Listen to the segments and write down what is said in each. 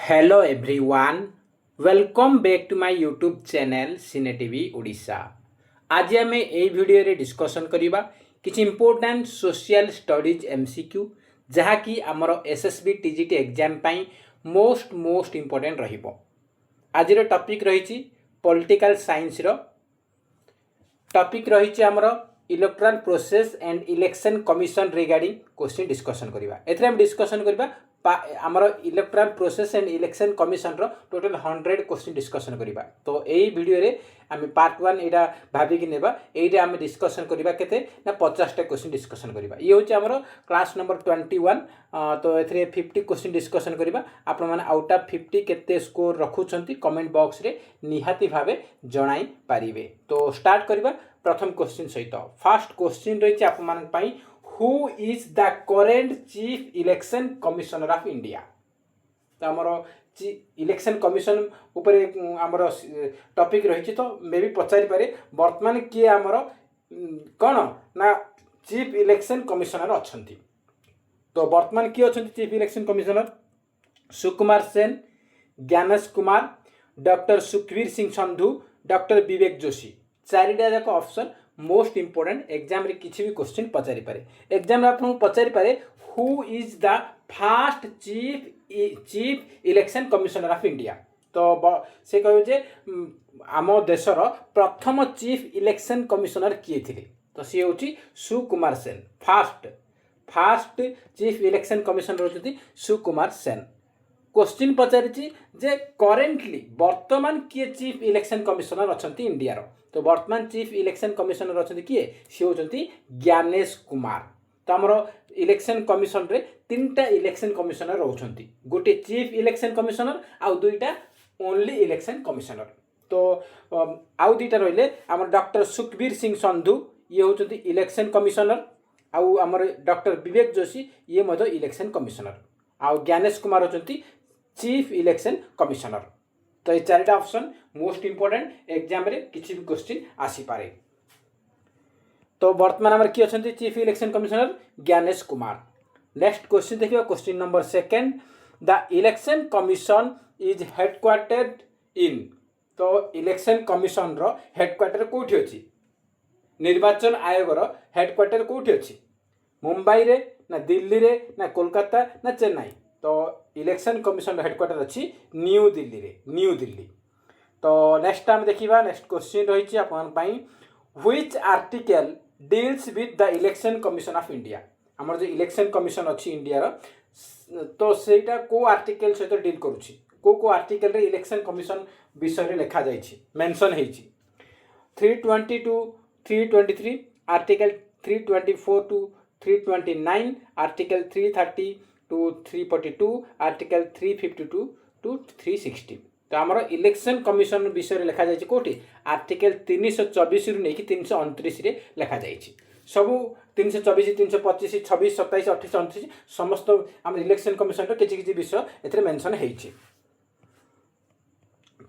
Hello everyone, welcome back to my YouTube channel cine TV Odisha. आज आम ये video रे डिस्कशन करवा किसी इंपोर्टेंट सोशल स्टडीज एमसीक्यू जहाँकि आमर SSB TGT exam most important रहिबो। आज टॉपिक रही पॉलिटिकल साइंस टॉपिक रही आमर electoral process and election commission regarding question discussion करवा। एथरे हम डिस्कशन करवा आमर electoral process and election commission total 100 question discussion करवा। तो यही वीडियो रे आम पार्ट 1 यहाँ भाविक नेबा ये आम डिस्कशन करवा केते ना 50टा क्वेश्चन डिस्कशन करवा। ये हूँ आमर क्लास नंबर 21। तो ए 50 क्वेश्चन डिस्कशन करवा। आपण माने आउट ऑफ 50 केते स्कोर रखुछंती कमेंट बॉक्स रे निहाती भावे जणाई पारिबे। तो स्टार्ट करवा प्रथम क्वेश्चन सहित। फर्स्ट क्वेश्चन रही आप मान पई who is the current chief election commissioner of India. तो आमर इलेक्शन कमिशन उपरे आमर टॉपिक रही। तो मे भी पचारि पारे वर्तमान किए आमर कौन ना चीफ इलेक्शन कमिशनर अच्छी। तो वर्तमान किए अच्छी chief election commissioner Sukumar Sen, Gyanesh Kumar, doctor Sukhvir Singh Sandhu, doctor Vivek Joshi. चारिटा जाक ऑप्शन मोस्ट इंपोर्टेंट। एग्जाम रे किसी भी क्वेश्चन पचारि पारे। एग्जाम रे आपन पचारि पारे who is the fast chief election commissioner of India. तो से कहे जे आम देशर प्रथम चीफ इलेक्शन कमिशनर किए थे। तो सी हूँ Sukumar Sen. First chief election commissioner होती सुकुमार सेन। क्वेश्चन पचारि जे करेंटली वर्तमान किए चीफ इलेक्शन कमिशनर अच्छा इंडिया रो। तो वर्तमान चीफ इलेक्शन कमिशनर अच्छा किए सी होती ज्ञानेश कुमार। तो आमर इलेक्शन कमिशन रे 3टा इलेक्शन कमिशनर रोचंती। गोटे चीफ इलेक्शन कमिशनर आउ 2टा ओनली इलेक्शन कमिशनर। तो आउ 2टा रहिले आमर डॉक्टर सुखवीर सिंह संधू ये होचंती इलेक्शन कमिशनर। आउ आमर डॉक्टर विवेक जोशी ये मधो इलेक्शन कमिशनर। आउ ज्ञानेश कुमार होचंती चीफ इलेक्शन कमिशनर। तो ये 4टा ऑप्शन मोस्ट इंपोर्टेंट। एग्जाम रे किसी भी क्वेश्चन आसी पारे। तो वर्तमान आमर किए अच्छे chief election commissioner Gyanesh Kumar. Next question देखिए question number 2। The election commission is headquartered in. तो इलेक्शन कमिशन रो हेडक्वार्टर कोठी अछि? निर्वाचन आयोग रो हेडक्वार्टर कोठी अछि? मुंबई रे ना दिल्ली रे ना कोलकाता ना चेन्नई। तो इलेक्शन कमिशन हेडक्वार्टर अच्छी न्यू दिल्ली रे, न्यू दिल्ली। तो नेक्स्ट टाइम देखिबा नेक्स्ट क्वेश्चन रही आपन पई which article deals with the election commission of India. हमर जो इलेक्शन कमिशन अच्छी इंडिया रो तो सेटा को आर्टिकल सहित डील करूची। को आर्टिकल रे इलेक्शन कमिशन विषय रे लिखा जाइछि मेंशन हेछि 322 323 article 324 to 329 article 330 to 342 article 352 to 360। तो आमर इलेक्शन कमिशन विषय लिखा जाइछि कोठी आर्टिकल 324 रु नेकी 329 रे लिखा जाइछि। सबु 324 325 26 27 28 29 समस्त आम इलेक्शन कमिशन रो किछि विषय एथरे मेंशन हेछि।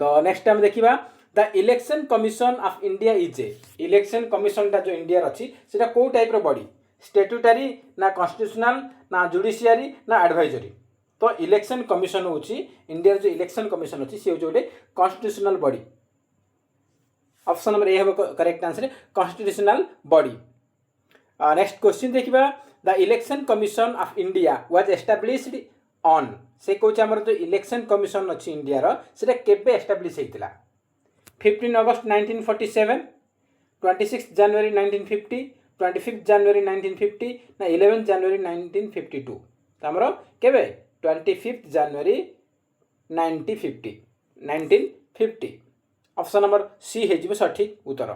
तो नेक्स्ट टाइम देखिबा the election commission of India is A. Election commission टा जो इंडिया अछि सेटा को टाइप रो बॉडी? स्टैट्यूटरी ना कॉन्स्टिट्यूशनल ना जुडिशियरी ना एडवाइजरी। तो इलेक्शन कमिशन होची इंडिया जो इलेक्शन कमिशन अछि से जोटे constitutional body. Option number A है correct answer constitutional body. Next question देखिबा the election commission of India was established on. से कहूँ आमर जो इलेक्शन कमिशन अच्छी इंडिया रो सेटा केबे एस्टैब्लिश हेतिला? 15 अगस्त 1947, 26 जनवरी 1950, 25 जनवरी 1950 ना 11 जनवरी 1952। तो आमर केबे 25 जनवरी 1950। ऑप्शन नंबर सी है सठिक उत्तर।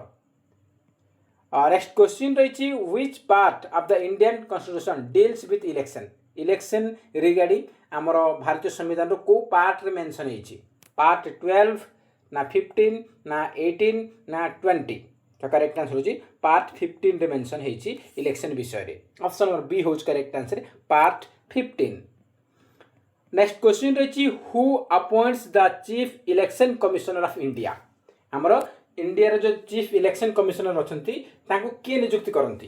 नेक्स्ट क्वेश्चन रही which part of the Indian constitution deals with election. Election regarding आमर भारतीय संविधान रो को पार्ट रे मेंशन हेछि? पार्ट 12 ना 15 ना 18 ना 20। तो करेक्ट आंसर होची पार्ट 15 रे मेंशन हेछि इलेक्शन विषय रे। ऑप्शन नंबर बी होच correct answer part 15। Next question रही who appoints the chief election commissioner of India. हमरो इंडिया जो चीफ इलेक्शन कमिशनर अच्छी तांको किए नियुक्ति करती?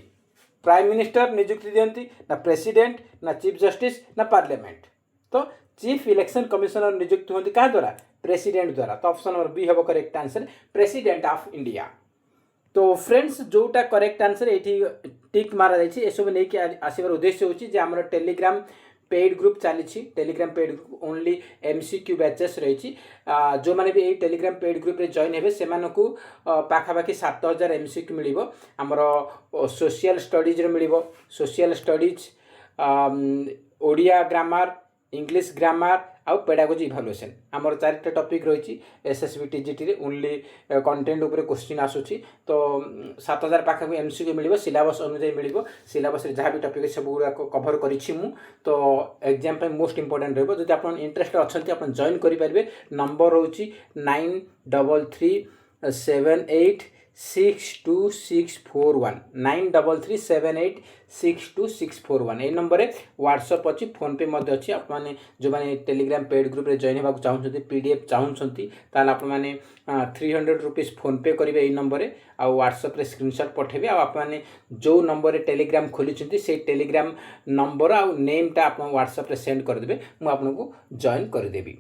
प्राइम मिनिस्टर नियुक्ति दियंती ना प्रेसिडेंट ना चीफ जस्टिस ना पार्लियामेंट। तो चीफ इलेक्शन कमिशनर नियुक्त होती क्या द्वारा प्रेसिडेंट द्वारा तो ऑप्शन नंबर बी हम correct answer president of India. तो फ्रेंड्स जोटा करेक्ट आंसर ये टिक मारा जाए सब नहीं आसवर उद्देश्य होची आम टेलीग्राम पेड ग्रुप चली Telegram paid group only MCQ batches रही जो मैंने भी यही टेलीग्राम पेड ग्रुप रे जॉइन हेबे से पाखापाखि 7000 एमसीक्यू मिल आमर सोशल स्टडीज मिल social studies Odia grammar English grammar आउ पेडागोजी इभालुएसन आमर 4टा टॉपिक रही एसएसबी टीजीटी रे ओनली कंटेंट उपर क्वेश्चन आसूची तो 7000 पाखा एमसीक्यू मिल सिलेबस अनुसार मिल सिलेबस जहाँ भी टॉपिक सब गुड़ाक कभर करी मु तो एग्जाम पे मोस्ट इंपोर्टेंट रही जब आप इंटरेस्ट अच्छा आप जॉइन करेंगे नंबर रोची 9337862641 9337862641 ये नंबर में व्हाट्सअप अच्छी फोन पे अच्छी आपने जो मैंने टेलीग्राम पेड ग्रुप रे जॉइन होगा चाहते पीडीएफ चाहते आपने 300 रुपीज फोन पे करेंगे यही नंबर में आ व्हाट्सअप रे स्क्रीनशॉट पठेबे आपने जो नंबर टेलीग्राम खोली से टेलीग्राम नंबर आ नेमटा आप व्हाट्सअप रे सेंड करदे मुझे आपको जॉइन करदेवी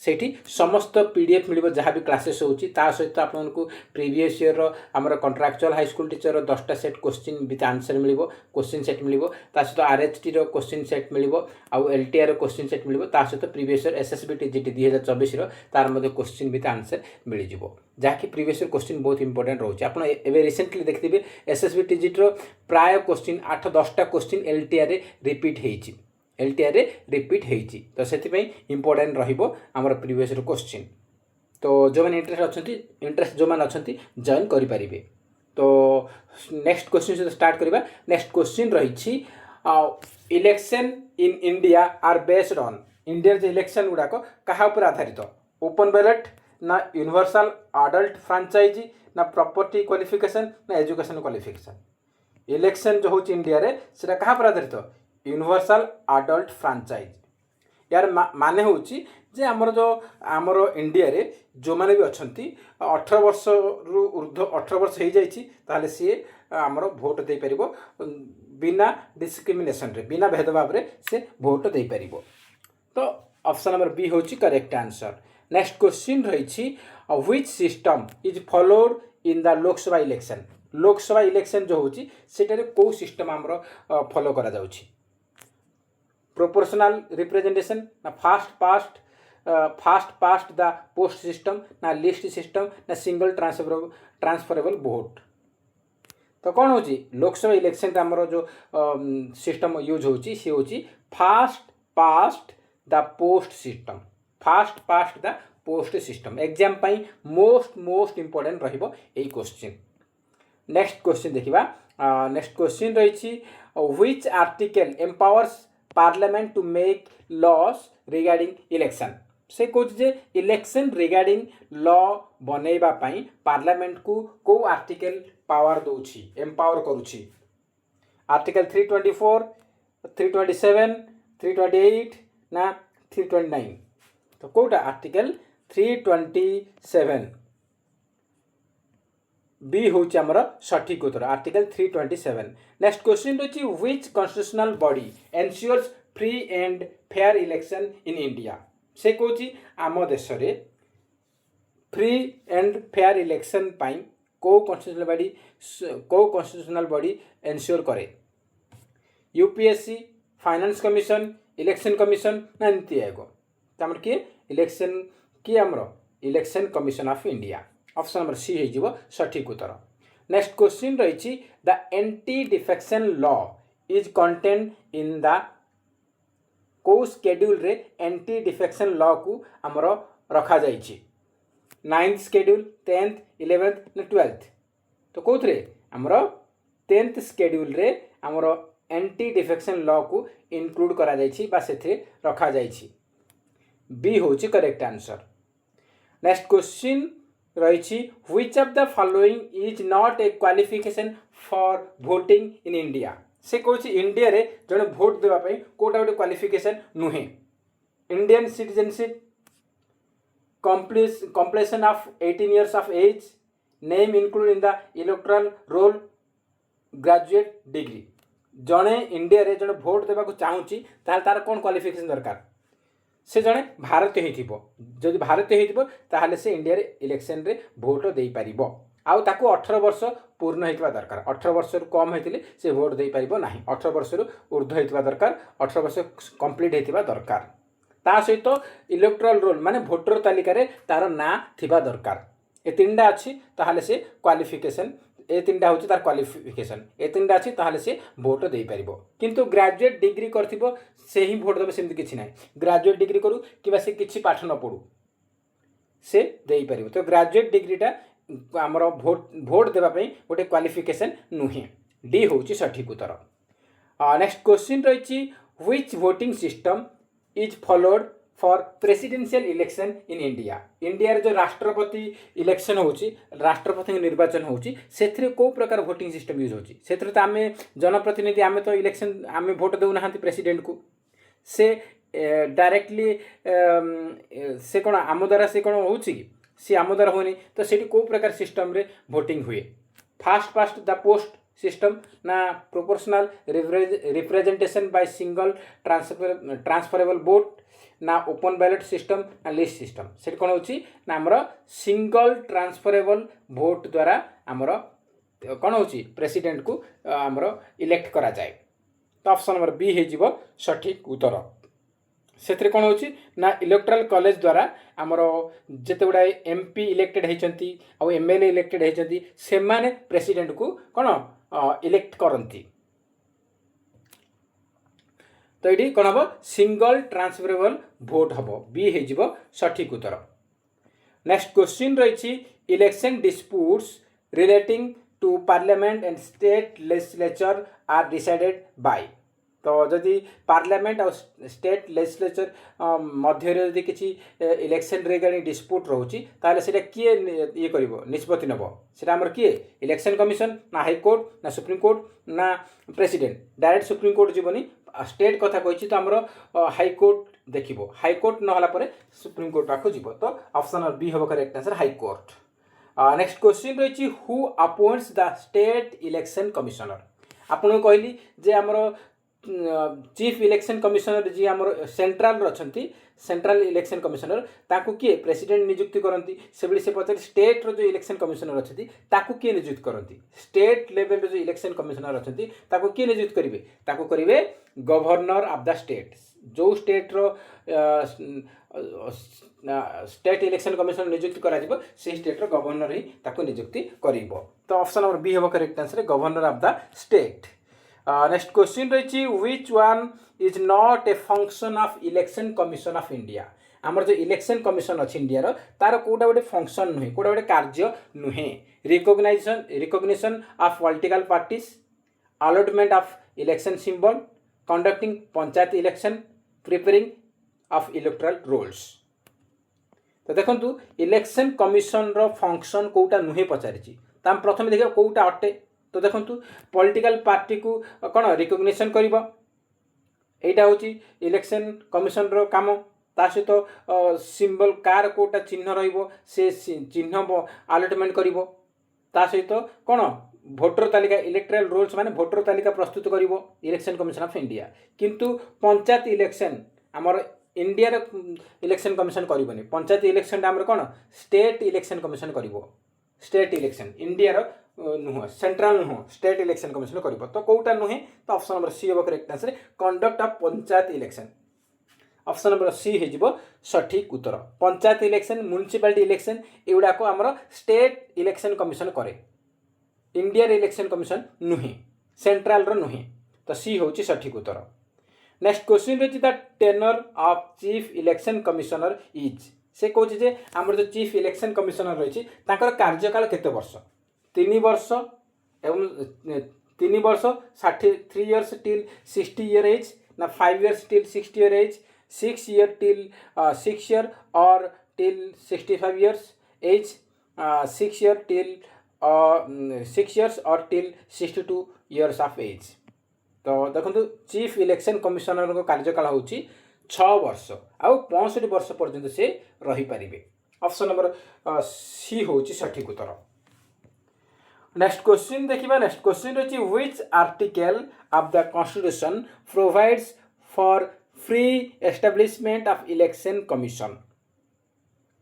सेठी समस्त पीडीएफ मिल जहाँ भी क्लासेस होची ता सहित आपको प्रीवियस ईयर आमर कंट्राक्चुअल हाई स्कूल टीचर 10टा सेट क्वेश्चन विथ आंसर मिल क्वेश्चन सेट मिल सहित आरएचटी क्वेश्चन सेट मिल आउ एलटीआर क्वेश्चन सेट मिल सहित प्रीवियस ईयर एसएसबी टीजीटी 2024 तार क्वेश्चन विथ आंसर मिल जहाँकि प्रीवियस ईयर क्वेश्चन बहुत इंपोर्टेंट रोचे आप रिसेंटली देखिए एसएसबी टीजीटी प्राय क्वेश्चन 8-10टा क्वेश्चन एलटीआर रिपीट होती एलटीआर रिपीट होती तो से इंपोर्टेंट रमर प्रीवियस क्वेश्चन तो जो मैंने इंटरेस्ट जो मैंने अच्छा जॉइन करेंगे तो नेक्स्ट क्वेश्चन सहित स्टार्ट करवा नेक्स्ट क्वेश्चन रही election in India are based on India जो इलेक्शन गुड़ाक क्या आधारित ओपन बैलेट ना यूनिवर्सल अडल्ट फ्रांचाइजी ना प्रॉपर्टी क्वालिफिकेशन ना एजुकेशन क्वालिफिकेशन इलेक्शन जो होची इंडिया रे सेटा कहा पर आधारित यूनिवर्सल अडल्ट फ्रांचाइज यार माने होची जे आमर जो आमर इंडिया रे जो माने भी अछंती 18 वर्ष रु ऊर्ध्व 18 वर्ष हो जाइछि ताले सी आमर भोट दे परिबो बिना डिस्क्रिमिनेशन रे बिना भेदभाव रे से भोट दे परिबो तो ऑप्शन नंबर बी होची करेक्ट आंसर। नेक्स्ट क्वेश्चन रही which system is followed in the Lok Sabha election Lok Sabha election जो होची सेटारे को सिस्टम आमर फॉलो करा जाउछि प्रोपोर्शनल रिप्रेजेंटेशन ना fast past the post system ना लिस्ट सिस्टम ना सिंगल ट्रांसफरेबल वोट तो कौन होची लोकसभा इलेक्शन का आमर जो सिस्टम यूज होची सी होची first past the post system first past the post system exam पाई मोस्ट इंपोर्टेंट रहिबो एई क्वेश्चन। नेक्स्ट क्वेश्चन देखिबा नेक्स्ट क्वेश्चन रही which article empowers parliament to make laws regarding election से कौच जे इलेक्शन रिगार्डिंग लॉ बनैबा पाई पार्लियामेंट को आर्टिकल पावर दउछि एम्पावर करूछि आर्टिकल 324 327 328 ना 329 तो कोटा आर्टिकल 327 बी होची आमर सठिक उत्तर आर्टिकल 327। नेक्स्ट क्वेश्चन रही which constitutional body ensures free and fair election in India से कौची आम देश रे फ्री एंड फेयर इलेक्शन पाई को कॉन्स्टिट्यूशनल बॉडी एनश्योर करे UPSC finance commission election commission ना नीति आयोग तमर किए इलेक्शन किए आमर election commission of India option number C हो सठिक उत्तर। नेक्स्ट क्वेश्चन रही the anti defection law is contained in the को स्केड्यूल रे एंटी डिफेक्शन लॉ को आमर रखा जाइछि 9th स्केड्यूल 10th 11th ना 12th तो कौन आमर 10th स्केड्यूल रे आमर एंटी डिफेक्शन लॉ को इनक्लूड करा जाइछि बा सेथे रखा जाइछि बी होची करेक्ट आंसर। नेक्स्ट क्वेश्चन रही which of the following is not A qualification for voting in India से कौन इंडिया रे जड़े भोट देवाई कोटा गोटे क्वालिफिकेशन नुहे Indian citizenship completion of 18 years of age name included in the electoral roll graduate degree जड़े India रे जड़े भोट देवा चाहूँगी तार कौन क्वालिफिकेशन दरकार से जड़े भारतीय होदी भारतीय होते से इंडिया इलेक्शन रे भोट दे पार आउ ताकू 18 वर्ष पूर्ण होता दरकार 18 वर्ष कम होते से भोट दे पार ना 18 वर्ष ऊर्ध्व होता दरकार 18 वर्ष कंप्लीट होता दरकार ता सहित इलेक्ट्रल रोल माने भोटर तालिका रे तार ना थिबा दरकार ए तीनटा अच्छी ताहले से क्वालिफिकेशन ए तीनटा होची तार क्वालिफिकेशन ए तीनटा अच्छी ताहले से भोट दे पारिबो किंतु ग्रेजुएट डिग्री करथिबो से ही भोट देबे सेमति किछि नाही ग्रेजुएट डिग्री करू किबा से किछि पाठ न पढू से दे पारिबो तो ग्रेजुएट डिग्रीटा आमर भोट देबा पई गोटे क्वालिफिकेशन नुहे डी होची सठिक उत्तर नेक्स्ट क्वेश्चन रहिछि which voting system is followed for presidential election in India India रे जो राष्ट्रपति इलेक्शन होची राष्ट्रपति निर्वाचन होची सेथरे को प्रकार वोटिंग सिस्टम यूज होची सेथरे तो आमे जनप्रतिनिधि आमे तो इलेक्शन आमे वोट देउ नाहंती प्रेसिडेंट को से डायरेक्टली से कोन आम द्वारा से कोन होची कि से आम द्वारा होनी तो सेठी को प्रकार सिस्टम रे वोटिंग हुए first past the post system ना proportional representation by single transferable vote ना ओपन बैलेट सिस्टम ना लिस्ट सिस्टम से कौन होची ना आमर सिंगल ट्रांसफरेबल वोट द्वारा आमर कौन होची प्रेसिडेंट को आमर इलेक्ट करा जाए तो ऑप्शन नंबर बी हे जीवो सठिक उत्तर से कौन होची ना इलेक्टोरल कॉलेज द्वारा आमर जेते गुडा एमपी इलेक्टेड होती आउ एमएलए इलेक्टेड होती से माने प्रेसिडेंट को कौन इलेक्ट करती तो ये कौन हम सिंगल ट्रांसफरेबल भोट हम बी हो सठिक उत्तर नेक्स्ट क्वेश्चन रही election disputes relating to parliament and state legislature are decided by तो जदि पार्लियामेंट और स्टेट लेजिस्लेचर मध्य जदि किसी इलेक्शन रिगार्डिंग डिस्प्यूट रोची ताले सेटा किए ये करिवो निष्पत्ति नबो सेटा हमर किए इलेक्शन कमिशन ना हाई कोर्ट ना सुप्रीम कोर्ट ना प्रेसिडेंट डायरेक्ट सुप्रीम कोर्ट जीवनी स्टेट कथा कहि तो हमर हाई कोर्ट देखिबो हाई कोर्ट न होला परे सुप्रीम कोर्ट पाखो जीवो तो ऑप्शन नंबर बी होबो correct answer high court next question रही who appoints the state election commissioner आपन कहली जे हमर चीफ इलेक्शन कमिशनर जी आमर सेंट्रल रही सेंट्रल इलेक्शन कमिशनर ताकू किए प्रेसिडेंट नियुक्ति करती से से पचार स्टेट रो जो इलेक्शन कमिशनर अच्छी ताकू किए नियुक्त करती स्टेट लेवल जो इलेक्शन कमिशनर अच्छी ताकू किए नियुक्त करेंगे ताकू करेंगे गवर्नर ऑफ द स्टेट जो स्टेट रो स्टेट इलेक्शन कमिशनर नियुक्ति करा जिवो से स्टेट रो गवर्नर ही ताकू नियुक्ति करिवो तो ऑप्शन नंबर बी होबो correct answer governor of the state next question रही which one is not a function of election commission of India आमर जो इलेक्शन कमिशन अच्छी इंडिया रो तार कोटा गोटे फंक्शन नुहे कोटा गोटे कार्य नुहे recognition of political parties allotment of election symbol conducting panchayat election preparing of electoral rolls तो देखंतु इलेक्शन कमिशन रो फंक्शन कोटा नुहे पचारिछि ताम प्रथमे देखियो कोटा अटे तो देखंतु पॉलिटिकल पार्टी को कौन रिकॉग्निशन करिबो एटा होची इलेक्शन कमिशन रो काम ता सहित सिंबल कार कोटा चिन्ह रहिबो से चिन्ह अलॉटमेंट करिबो ता सहित कौन भोटर तालिका इलेक्टोरल रोल्स माने भोटर तालिका प्रस्तुत करिबो इलेक्शन कमिशन ऑफ इंडिया किंतु पंचायत इलेक्शन हमर इंडिया रे इलेक्शन कमिशन करिबोनी पंचायत इलेक्शन हमर कौन स्टेट इलेक्शन कमिशन करिबो स्टेट इलेक्शन इंडिया रो नुह सेंट्रल नुह स्टेट इलेक्शन कमिशन करिबो तो कोटा नुहे तो ऑप्शन नंबर सी होबो correct answer conduct of panchayat election option number C हे जिवो सठिक उत्तर पंचायत इलेक्शन म्युनिसिपालिटी इलेक्शन एउडा को हमर स्टेट इलेक्शन कमिशन करे इंडिया रे इलेक्शन कमिशन नुहे सेंट्रल रो नुहे तो सी होची सठिक उत्तर नेक्स्ट क्वेश्चन रही the tenure of chief election commissioner is से कहूँ जे आमर जो चीफ इलेक्शन कमिशनर रही कार्यकाल केते वर्ष 3 वर्ष एवं 3 वर्ष 3 years till 60 year एज ना 5 years till 60 year age 6 year till 6 year or till 65 years age 6 year till 6 years or till 62 years of as तो देखो चीफ इलेक्शन कमिशनर को कार्यकाल होची 6 वर्ष आउ 65 वर्ष पर्यंत से रही पारिबे ऑप्शन नंबर सी होची सठिक उत्तर नेक्स्ट क्वेश्चन देखिबा नेक्स्ट क्वेश्चन रही which article of the constitution provides for free establishment of election commission.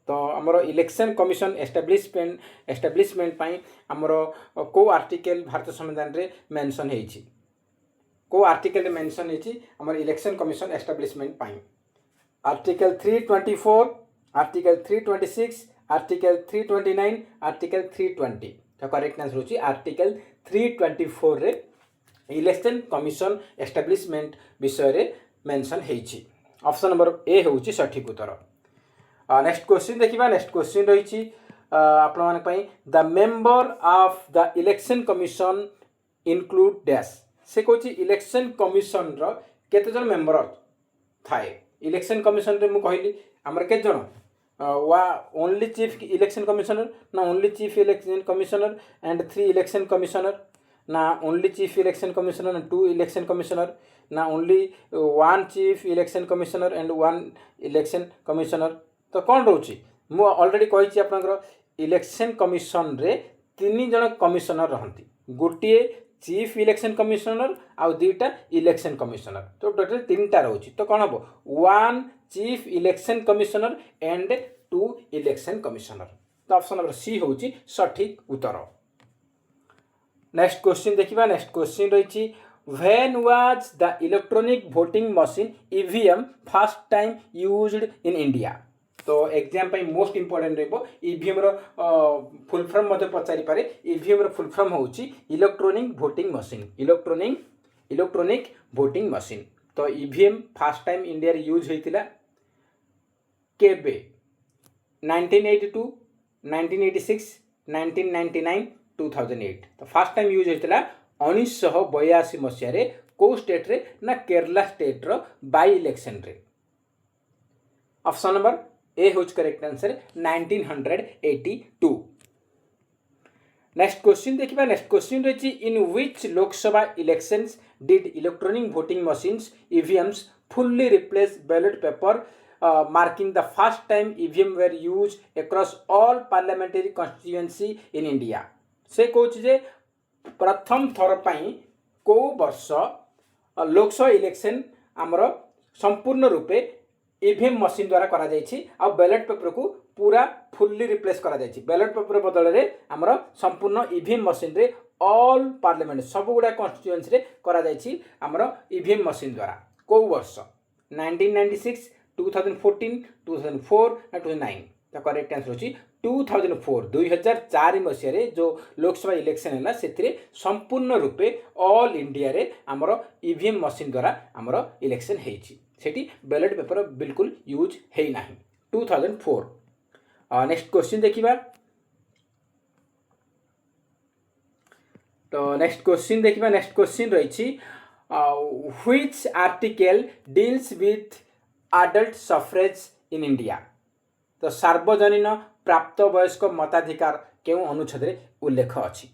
तो आमर इलेक्शन कमिशन एस्टाब्लिशमेंट पाई आमर को आर्टिकल भारत संविधान रे मेंशन हेछि, को आर्टिकल मेंशन हेछि आमर इलेक्शन कमिशन एस्टाब्लिशमेंट पाई? Article 324, article 326, article 329, article 320। तो करेक्ट आंसर होछि आर्टिकल 324 रे इलेक्शन कमिशन एस्टाब्लिशमेंट विषय रे मेंशन हेछि। ऑप्शन नंबर ए होछि सठिक उत्तर। नेक्स्ट क्वेश्चन देखिबा। नेक्स्ट क्वेश्चन रही आपण मान पई the member of the election commission include dash. से कहछि इलेक्शन कमिशन रो केते जन मेंबर थाए? इलेक्शन कमिशन रे मु कहली हमर के जन वा ओनली चीफ इलेक्शन कमिशनर ना only chief election commissioner and 3 election commissioner ना only chief election commissioner and 2 election commissioner ना only 1 chief election commissioner and 1 election commissioner? तो कौन रोची मु ऑलरेडी कही आपनकर इलेक्शन कमिशन रे 3 जन कमिशनर रहंती, गोटे चीफ इलेक्शन कमिशनर आउ 2टा इलेक्शन कमिशनर। तो टोटल 3टा रोची। तो कौन हम 1 chief election commissioner and 2 election commissioner. तो ऑप्शन नंबर सी होची सठिक उत्तर। नेक्स्ट क्वेश्चन देखिबा। नेक्स्ट क्वेश्चन रही when was the electronic voting machine EVM first time used in India? तो एग्जाम पे मोस्ट इंपोर्टेंट रहबो ईवीएम रो फुल फॉर्म मते पचारि पारे। ईवीएम रो फुल फॉर्म होची electronic voting machine, electronic voting machine. तो EVM first time India रे use होइतिला केबे? 1982, 1986, 1999, 2008। तो फर्स्ट टाइम यूज होइतिला 1982 मसिया रे को स्टेट रे ना केरला स्टेट रो बाय इलेक्शन रे। ऑप्शन नंबर ए होच करेक्ट आंसर 1982। नेक्स्ट क्वेश्चन देखिबा। नेक्स्ट क्वेश्चन रही in which Lok Sabha elections did electronic voting machines EVMs fully replace ballot paper marking the first time EVM were use across all parliamentary constituency in India? से कहूँ जे प्रथम थर पाई को वर्ष Lok Sabha election आमर संपूर्ण रूपे ईवीएम मशीन द्वारा करा जायछि आ बैलेट पेपर को पूरा फुल्ली रिप्लेस करा जायछि। बैलेट पेपर बदल रे हमर संपूर्ण ईवीएम मशीन रे ऑल पार्लियामेंट सब गुडा कॉन्स्टिट्यूएंसी रे करा जायछि हमर ईवीएम मशीन द्वारा। को वर्ष 1996, 2014, 2004 ना 2009? तो करेक्ट आंसर होछि 2004, 2004 मसिया रे जो लोकसभा इलेक्शन हैला सेथिरे संपूर्ण रूपे ऑल इंडिया रे हमर ईवीएम मशीन द्वारा हमर इलेक्शन हेछि, सेठी बैलेट पेपर बिल्कुल यूज है ना 2004। नेक्स्ट क्वेश्चन देखिबा। तो नेक्स्ट क्वेश्चन देखिबा। नेक्स्ट क्वेश्चन रही which article deals with adult suffrage in India? तो सार्वजनीन प्राप्त वयस्क मताधिकार केउ अनुच्छेद रे उल्लेख अछि?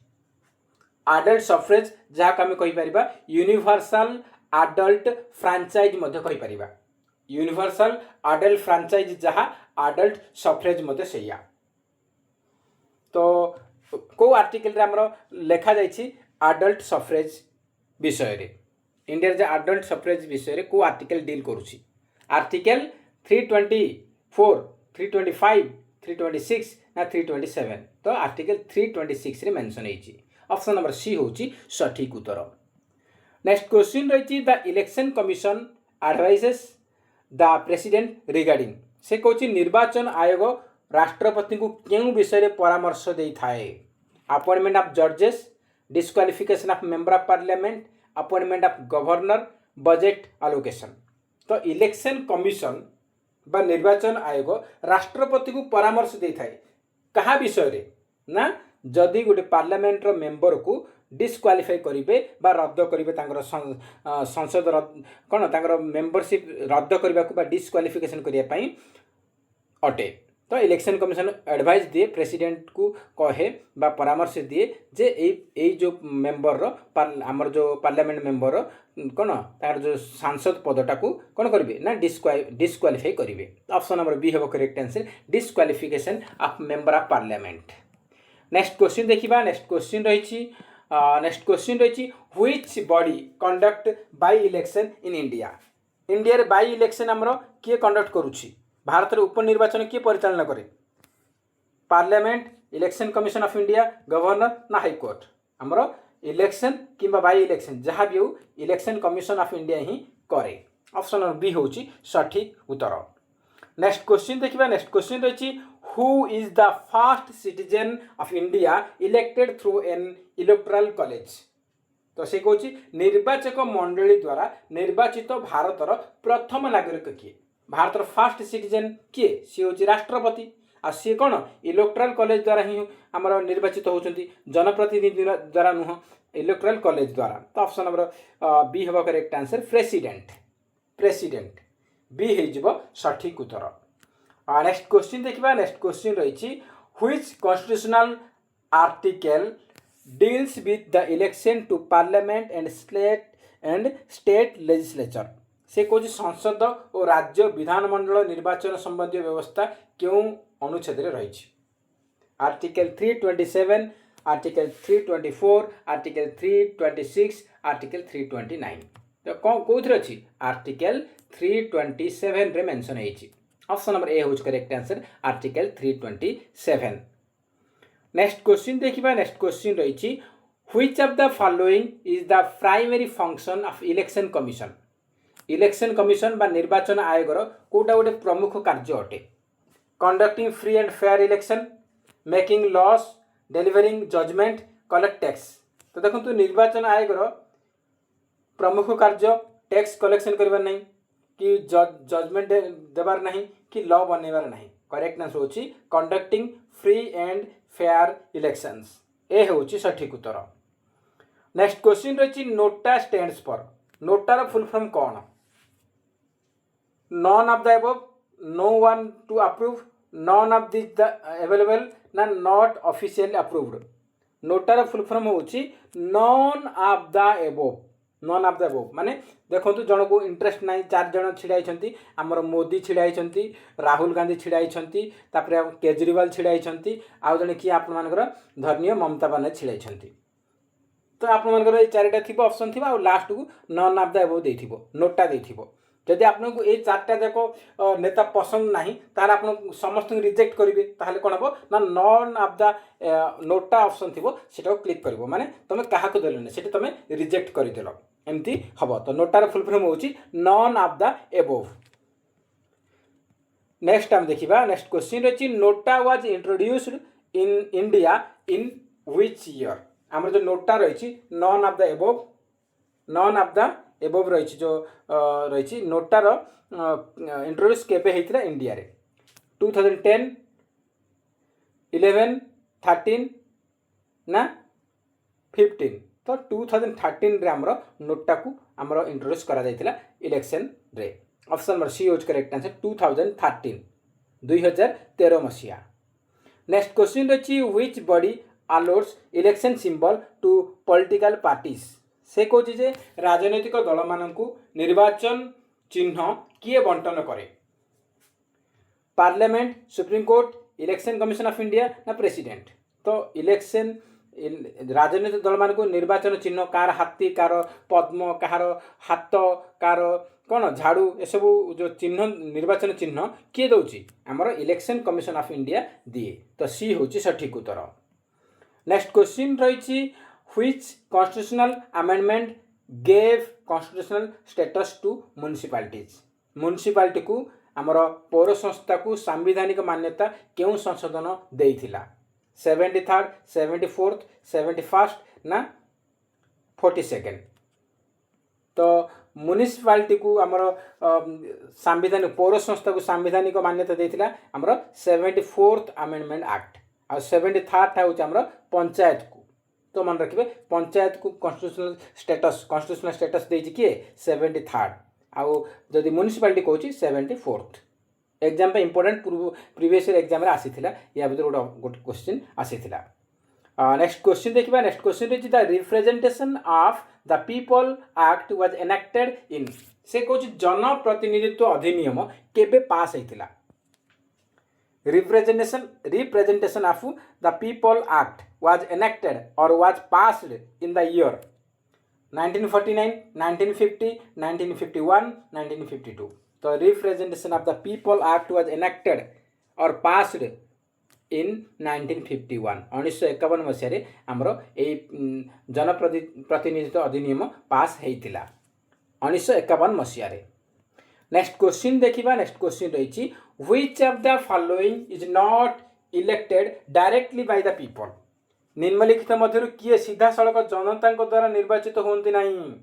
एडल्ट सफ्रेज जहाँ आम कहि परिबा यूनिवर्सल एडल्ट फ्रांचाइज मध्य कहि परिबा। यूनिवर्सल एडल्ट फ्रांचाइज जहाँ एडल्ट सफ्रेज मध्य सेया। तो को आर्टिकल रे हमरो लेखा जायछि एडल्ट सफ्रेज विषय रे? इंडिया जे एडल्ट सफ्रेज विषय रे को आर्टिकल डील करूछि? आर्टिकल 324, 325, 326 ना 327? तो आर्टिकल 326 रे मेंशन हेछि। ऑप्शन नंबर सी होछि सठिक उत्तर। नेक्स्ट क्वेश्चन रही the election commission advises the president regarding? से कहछि निर्वाचन आयोग राष्ट्रपति को केउ विषय रे परामर्श देई थाए? अपॉइंटमेंट ऑफ जजेस, disqualification of member of parliament, appointment of governor, budget allocation? तो इलेक्शन कमिशन बा निर्वाचन आयोग राष्ट्रपति को परामर्श देई थाए कहा विषय रे? ना जदि गोटे पार्लियामेंट रो मेंबर को डिस्क्वालिफाई करिवे बा रद्द करिवे तांकर संसद कोन तांकर मेंबरशिप रद्द करबा को बा डिस्क्वालिफिकेशन करिया पई अटे। तो इलेक्शन कमिशन एडवाइस दिए प्रेसिडेंट को कहे बा परामर्श दिए जे ए जो मेंबर रो हमर जो पार्लियामेंट मेंबर कोन तार जो सांसद पदटा को कोन करिवे ना डिस्क्वालिफाई करिवे। ऑप्शन नंबर बी हेबो correct answer disqualification of member of parliament. Next question देखिबा। नेक्स्ट क्वेश्चन रही which body conduct by election in India? India रे बाई इलेक्शन आमर किए कंडक्ट करुछि भारत रे उपनिर्वाचन किए परिचालन करे parliament election commission of India governor ना हाईकोर्ट आमर इलेक्शन किंबा बाई इलेक्शन जहाँ भी हो इलेक्शन कमिशन ऑफ इंडिया ही करे ऑप्शन नंबर बी होची सठिक उत्तर नेक्स्ट क्वेश्चन देखिबा नेक्स्ट क्वेश्चन रही who is the first citizen of India elected through an electoral college तो से कहूँ निर्वाचक मंडली द्वारा निर्वाचित भारतर प्रथम नागरिक किए भारतर फर्स्ट सिटीजन किए सी हूँ राष्ट्रपति आ सी कौन इलेक्टोरल कॉलेज द्वारा ही आमर निर्वाचित होती जनप्रतिनिधि द्वारा नुह इलेक्टोरल कॉलेज द्वारा तो ऑप्शन नंबर बी हम correct answer president president B हो सठिक उत्तर नेक्स्ट क्वेश्चन देखिबा नेक्स्ट क्वेश्चन रही which constitutional article deals with the election to parliament and state legislature से कौन संसद और राज्य विधानमंडल निर्वाचन संबंधी व्यवस्था क्यों अनुच्छेद रही आर्टिकल 327 आर्टिकल 324 आर्टिकल 326 आर्टिकल 329 तो कौन कौन अच्छी आर्टिकल 327 रे मेंशन है ऑप्शन नंबर ए हो correct answer article 327 next question देखिबा नेक्स्ट क्वेश्चन रही which of the following is the primary function of election commission बा निर्वाचन आयोगर कोटा गोटे प्रमुख कार्य अटे conducting free and fair election making laws delivering judgement collect tax तो देखो निर्वाचन आयोगर प्रमुख कार्य टैक्स कलेक्शन करबार नहीं कि जजमेंट देबार नहीं कि लॉ बनैबार नहीं करेक्ट आंसर होची conducting free and fair elections A होची सठिक उत्तर नेक्स्ट क्वेश्चन रही नोटा स्टैंड्स फॉर नोटार फुल फॉर्म कौन none of the above no one to approve none of this the available ना नॉट ऑफिशियली अप्रूव्ड नोटार full form होची none of the above none of the above माने देखो जन को interest ना 4 जन छिड़ाई आमर मोदी छिड़ाई राहुल गांधी छिड़ाई केजरीवाल छिड़ाई आउ जड़े किए आपर धर्मीय ममता बानर्जी छिड़ाई तो आपर ये 4टा थी ऑप्शन थी लास्ट को नॉन ऑफ द अबव दे नोटा दे जदि आपको ये 4टा जाक नेता पसंद ना ताल आप समस्त रिजेक्ट करेंगे ताहले कौन हम ना non of the NOTA option थी से क्लिक कर माने तुम क्या देल से तुम रिजेक्ट करदेल एमती हम तो नोटार फुल फॉर्म होची none of the above next हम देखिबा नेक्स्ट क्वेश्चन रही NOTA was introduced in India in which year आमर जो नोटा रही नॉन ऑफ द एबोव रही जो रही नोटार इंट्रोड्यूस केबे हेतिला इंडिया रे 2010 11 13 ना 15 तो 2013 रे आमर नोटा को आमर इंट्रोड्यूस करा जायतिला इलेक्शन रे ऑप्शन नंबर सी होज करेक्ट आंसर 2013 2013 मसीहा नेक्स्ट क्वेश्चन रही which body allots election symbol to political parties से कहूँ जे राजनैतिक दल मानू निर्वाचन चिन्ह किए बंटन करे parliament supreme court election commission of India ना प्रेसिडेंट तो इलेक्शन राजनैतिक दल मानू निर्वाचन चिन्ह कार हाथी कार पद्म कार हाथ कार कौन झाड़ू ए सब जो चिन्ह निर्वाचन चिन्ह किए दौची आमर इलेक्शन कमिशन ऑफ इंडिया दिए तो सी हूँ सठिक उत्तर नेक्स्ट क्वेश्चन रही which constitutional amendment gave constitutional status to municipality को आमर पौर संस्था को सांविधानिक मान्यता क्यों संशोधन देइथिला 73rd 74th 71st ना 42nd तो म्युनिसिपालिटी को आमर सांविधानिक पौर संस्था को सांविधानिक मान्यता देइथिला आमर 74th अमेंडमेंट एक्ट आ 73rd हूँ आमर पंचायत को तो मन रखिए पंचायत को कॉन्स्टिट्यूशनल स्टेटस देछि किए 73rd आउ जदि म्युनिसिपालिटी कहूँ 74th एग्जाम पे इंपोर्टेंट प्रीवियस ईयर एग्जाम रे आसीथिला या भीतर गोटे क्वेश्चन आसीथिला नेक्स्ट क्वेश्चन देखिबा नेक्स्ट क्वेश्चन रही the representation of the people act was enacted इन से कहूँ जनप्रतिनिधित्व अधिनियम केबे पास होइथिला representation of the people act was enacted or was passed in the year 1949, 1950, 1951, 1952. तो representation of the people act was enacted और passed in 1951 1951 मसीह आमर ये जनप्रतिनिधित्व अधिनियम पास होता 1951 मसीह। नेक्स्ट क्वेश्चन देखिबा। नेक्स्ट क्वेश्चन रही which of the following is not elected directly by the people. निम्नलिखित मध्य किए सीधा सड़क जनता द्वारा निर्वाचित होती नहीं।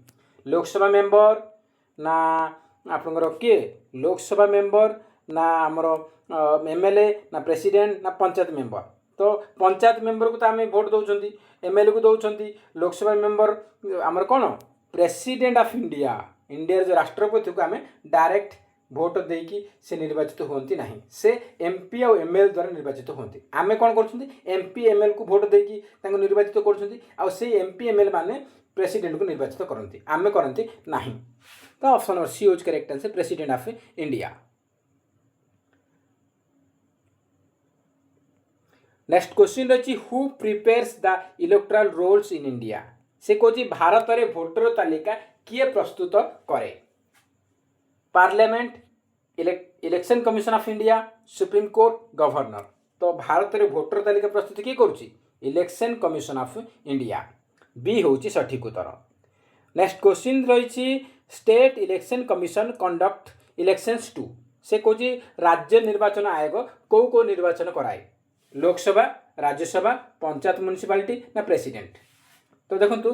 लोकसभा मेंबर ना आपनकर किए लोकसभा मेंबर ना आमर एमएलए ना प्रेसिडेंट ना पंचायत मेंबर। तो पंचायत मेंबर को तो आम भोट दौरान एमएलए को दौरान लोकसभा मेंबर आमर कौन प्रेसिडेंट ऑफ इंडिया इंडिया जो राष्ट्रपति को आम डायरेक्ट भोट देकी से निर्वाचित होती नहीं से एमपी और एमएल द्वारा निर्वाचित होती। आम कौन कर एमपी एमएल को भोट देकी निर्वाचित कर एमपी एमएल माने प्रेसिडेंट को निर्वाचित करती आम करती नहीं। तो option number C is correct answer president of India. Next question रही who prepares the electoral rolls in India. से कौन भारत में भोटर तालिका किए प्रस्तुत करे। Parliament, election commission of India, supreme court, governor. तो भारत में भोटर तालिका प्रस्तुत किए करुच्ची election commission of India. B हूँ सठिक उत्तर। नेक्स्ट क्वेश्चन रही state election commission conduct elections to. से कौन राज्य निर्वाचन आयोग कौ निर्वाचन कराए लोकसभा, राज्यसभा, पंचायत म्युनिसिपालिटी ना प्रेसिडेंट। तो देखो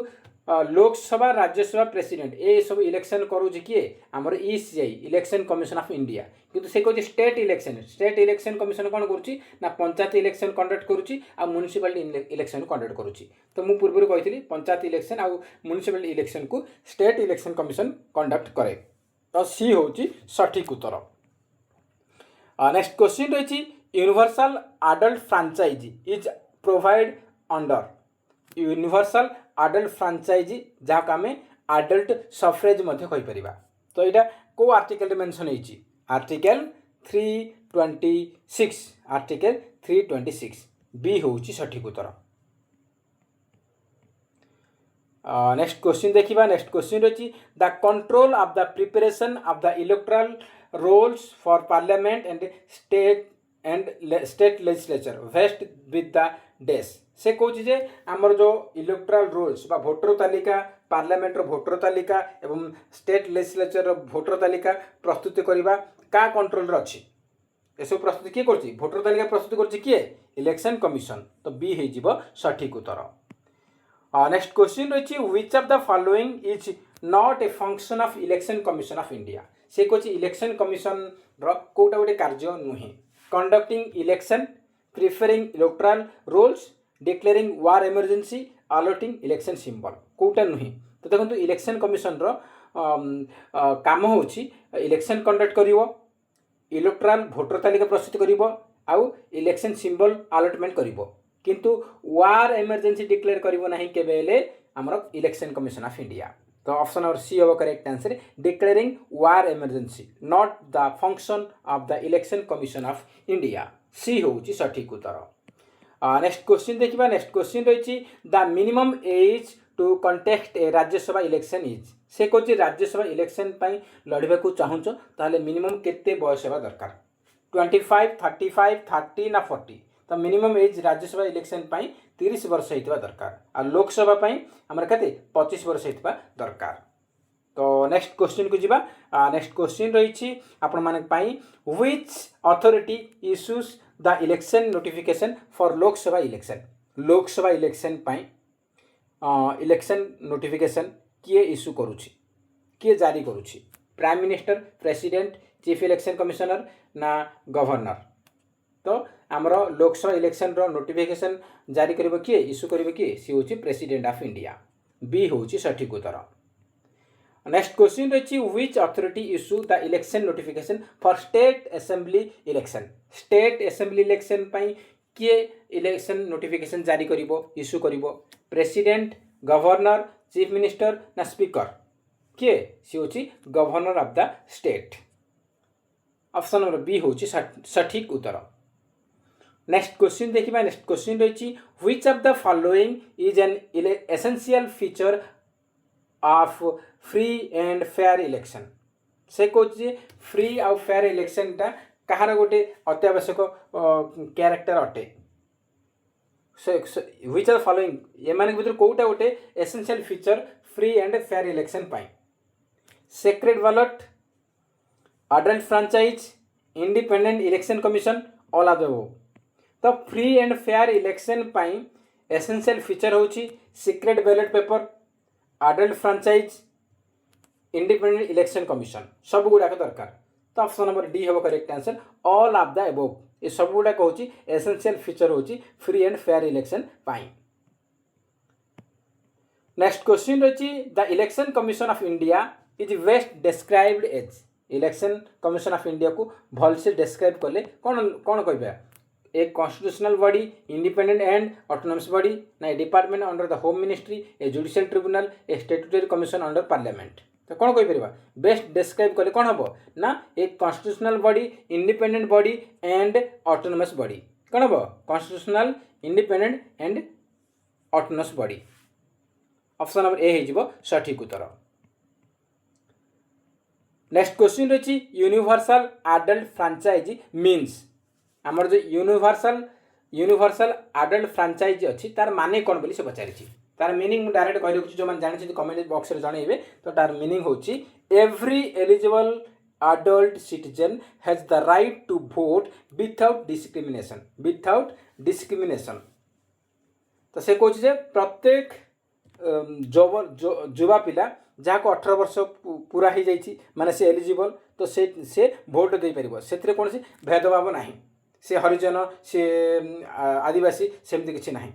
लोकसभा, राज्यसभा, प्रेसिडेंट ये सब इलेक्शन करुच्ची किए आमर ECI election commission of India. किंतु से कौन स्टेट इलेक्शन कमिशन कौन करुच्ची ना पंचायत इलेक्शन कंडक्ट करुच्ची आ म्युनिसिपालिटी इलेक्शन कंडक्ट करुच्ची। तो मुझे पूर्व कही पंचायत इलेक्शन आ म्युनिसिपालिटी इलेक्शन को स्टेट इलेक्शन कमिशन कंडक्ट करे। तो सी हूँ सठिक उत्तर। नेक्स्ट क्वेश्चन रही universal adult franchise is provide under. Universal adult franchise जहाँ आम अडल्ट सफ्रेज कहीपर। तो यहाँ को आर्टिकल मेंशन होती आर्टिकल 326 आर्टिकल 326 बी हूँ सठिक उत्तर। नेक्स्ट क्वेश्चन देखिबा। नेक्स्ट क्वेश्चन रही the control of the preparation of the electoral rolls for parliament and state legislature vest with the डेस। से कौन जे आमर जो इलेक्टोरल रोल्स बा भोटर तालिका पार्लियामेंट भोटर तालिका एवं स्टेट लेजिस्लेचर भोटर तालिका प्रस्तुत करने का कंट्रोल अच्छी एसब प्रस्तुत किए कर भोटर तालिका प्रस्तुत कर किए इलेक्शन कमिशन। तो बी हो सठिक उत्तर। नेक्स्ट क्वेश्चन रही which of the following is not a function of election commission of India. से कौन इलेक्शन कमिशन रोटा गोटे कार्य नुहे conducting election, preferring electoral rolls, declaring war emergency, allotting election symbol कोटा नुहे। तो देखो इलेक्शन कमिशन काम हो इलेक्शन कंडक्ट करिवो, इलेक्टोरल भोटर तालिका प्रस्तुत करिवो आउ इलेक्शन सिंबल अलॉटमेंट करिवो, किंतु वार इमरजेंसी डिक्लेयर करिवो नहीं केबेले हमर इलेक्शन कमिशन ऑफ इंडिया। तो ऑप्शन नंबर सी होगा correct answer declaring war emergency not the function of the election commission of India. C हूँ सठिक उत्तर। नेक्स्ट क्वेश्चन देखिबा। नेक्स्ट क्वेश्चन रही the minimum age to contest a Rajya Sabha election is. से कौन Rajya Sabha election लड़वा को चाहूच ताहले मिनिमम केते बयस होगा दरकार 25, 35, 30 ना 40। तो मिनिमम एज राज्यसभा इलेक्शन 30 वर्ष होता दरकार आ लोकसभा आमर के 25 वर्ष होता दरकार। तो नेक्स्ट क्वेश्चन को जीवा। नेक्स्ट क्वेश्चन रही आपण माने which authority issues the election notification for Lok Sabha election. Lok Sabha election election notification किए इश्यू करुच्ची किए जारी करुच्ची prime minister, president, chief election commissioner ना गवर्नर। तो आमर लोकसभा इलेक्शन नोटिफिकेशन जारी करिबो किए इश्यू करिबो किए सी होची प्रेसिडेंट ऑफ इंडिया। बी होची सठिक उत्तर। नेक्स्ट क्वेश्चन रही which authority issue the election notification for state assembly election. State assembly election किए इलेक्शन नोटिफिकेशन जारी करिबो इश्यू करिबो प्रेसिडेंट, गवर्नर, चीफ मिनिस्टर ना स्पीकर किए सी होची governor of the state. Option number B होची सठिक उत्तर। नेक्स्ट क्वेश्चन देखिबा। नेक्स्ट क्वेश्चन रही which of the following is an essential feature of free and fair election से कौन फ्री आउ फेयर इलेक्शन टा कहार गोटे अत्यावश्यक क्यारेक्टर अटे व्हिच आर फॉलोइंग एमान भीतर कोटा गोटे essential feature free and fair election पाई secret ballot adult franchise independent election commission all of the above तो फ्री एंड फेयर इलेक्शन पाई एसेंशियल फीचर होची secret ballot paper adult franchise independent election commission सब गुड़ाक दरकार तो option number D हम correct answer all of the above ये सब गुड़ाक होची एसेंशियल फीचर होची फ्री एंड फेयर इलेक्शन पाई नेक्स्ट क्वेश्चन रही the election commission of India is best described as election commission of India को भल से डिस्क्राइब कले कौन कौन कहबा एक constitutional body independent and autonomous body ना department under the home ministry a judicial tribunal a statutory commission under parliament तो कौन कहीपर बेस्ट डिस्क्राइब कले कौन हम ना एक constitutional body independent body and autonomous body कौन हम constitutional independent and autonomous body option number A हो सठिक उत्तर नेक्स्ट क्वेश्चन रही यूनिवर्सल एडल्ट फ्रांचाइज मीन्स आमर जो यूनिवर्सल एडल्ट फ्रांचाइज अच्छी तार माने कौन बोली से पचारि तार मीनिंग डायरेक्ट कह रखी जो जानते कमेंट बॉक्स में जनइबे तो तार मीनिंग होची every eligible adult citizen has the right to vote without discrimination तो से कौच जे प्रत्येक युवा पिला जहाँ को 18 वर्ष पूरा हो जाइए माने से एलिजिबल तो से भोट दे पार से कौन सी भेदभाव ना से हरिजन से आदिवासी सेमती किसी ना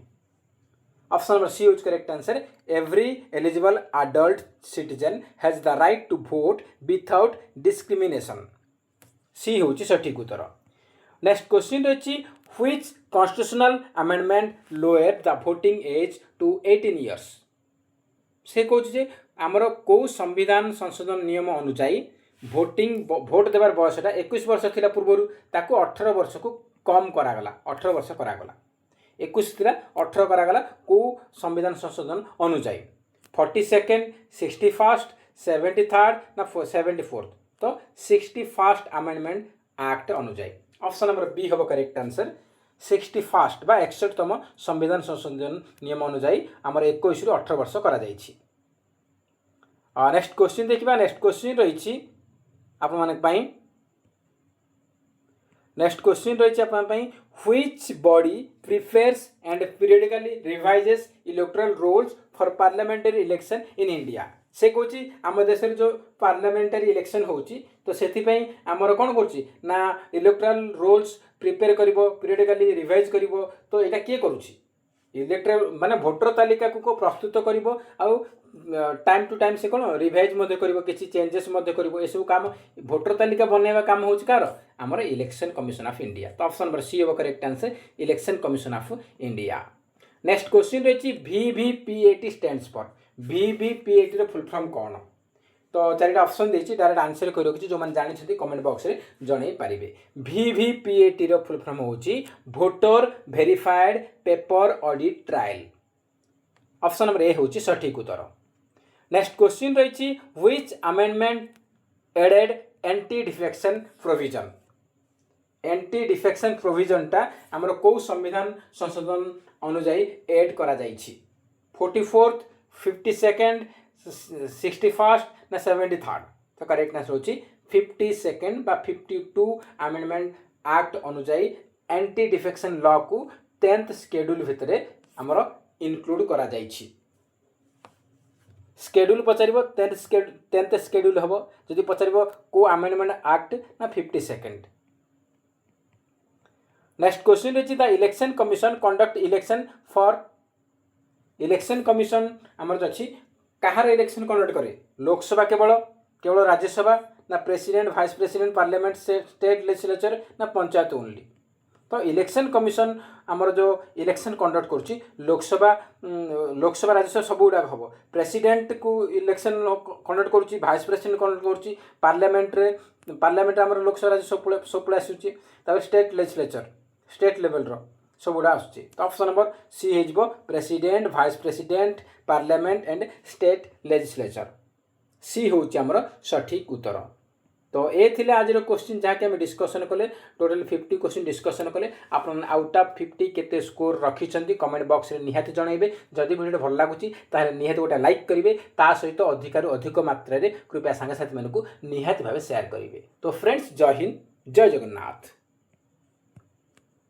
option number C is correct answer every eligible adult citizen has the right to vote without discrimination C हूँ सठिक उत्तर नेक्स्ट क्वेश्चन रही which constitutional amendment lower the voting age to 18 years से कौन आमर कौ संविधान संशोधन नियम अनुजाई भोट देवार बयसटा 21 वर्ष थिला पूर्व ताको 18 वर्ष को कम करागला 18 वर्ष करागला 21 थिला 18 करागला को संविधान संशोधन अनुजाई 42nd 61st 73rd ना 74th तो 61st अमेंडमेंट एक्ट अनुजाई ऑप्शन नंबर बी हम करेक्ट आंसर 61st बा 61तम संविधान संशोधन नियम अनुजाई आमर 21 रु 18 वर्ष करा जाइछि नेक्स्ट क्वेश्चन देखिबा नेक्स्ट क्वेश्चन रही आप नेक्स्ट क्वेश्चन रही है which body prepares and periodically revises electoral rolls for parliamentary election in India से कौच आम देश जो पार्लियामेंटरी इलेक्शन होची तो से आमर कौन कर इलेक्टोरल रोल्स प्रिपेयर कर पीरियडिकली रिवाइज कर तो यहाँ किए करुच्ची इलेक्टोरल माने भोटर तालिका को प्रस्तुत कर टाइम टू टाइम से कौन रिवाइज किसी चेंजेस सब काम भोटर तालिका बनवा काम हो आमर इलेक्शन कमिशन ऑफ इंडिया तो ऑप्शन नंबर सी हम correct answer election commission of India next question रही VVPAT स्टैंड्स फॉर VVPAT रो फुल फॉर्म कौन तो चारिटा ऑप्शन देछि डायरेक्ट आंसर कर रखी जो मैंने जानी कमेंट बॉक्स में जन पारे VVPAT रो फुल फॉर्म होची voter verified paper audit trial option number A होची सठिक उत्तर नेक्स्ट क्वेश्चन रही which amendment added anti defection provision anti defection provision टा आमर को संविधान संशोधन अनुजाई एड करा जाइछि 44th 52nd 61st ना 73rd तो करेक्ट आंसर होची 52nd बा 52 अमेंडमेंट एक्ट अनुजाई एंटी डिफेक्शन लॉ को 10th शेड्यूल भितर आमर इनक्लूड करा जाइछि शेड्यूल पचार 10th शेड्यूल हम जदि पचार को अमेंडमेंट एक्ट ना 52nd नेक्स्ट क्वेश्चन रही the election commission conduct election for election commission आमर अच्छी कहार इलेक्शन कंडक्ट करे लोकसभा केवल राज्यसभा ना president vice president parliament state legislature ना पंचायत ओनली तो इलेक्शन कमिशन आमर जो इलेक्शन कंडक्ट करुच्ची लोकसभा राज्यसभा सब गुड़ाक हम प्रेसिडेंट को इलेक्शन कंडक्ट करुच्ची वाइस प्रेसिडेंट कंडक्ट करुच्ची पार्लियामेंट आमर लोकसभा राज्यसभा सब पड़े आसूँ स्टेट लेजिस्लेचर स्टेट लेवल सब गुड़ा आसुची तो ऑप्शन नंबर सी हो president vice president parliament and state legislature C हूँ आमर सठिक उत्तर। तो ये थिले आज क्वेश्चन जहाँकि आम डिस्कसन कले टोटल 50 क्वेश्चन डिस्कसन कले आप आउट ऑफ 50 केते स्कोर रखिंट कमेंट बॉक्स में निहाती जनइबे जदि वीडियो भल लगुच निहाती गोटे लाइक करेंगे ता सहित अधिकार अधिक मात्रा कृपया सांगसाथी मानक निहाती भाव शेयर करेंगे। तो फ्रेंड्स जय हिंद जय जगन्नाथ।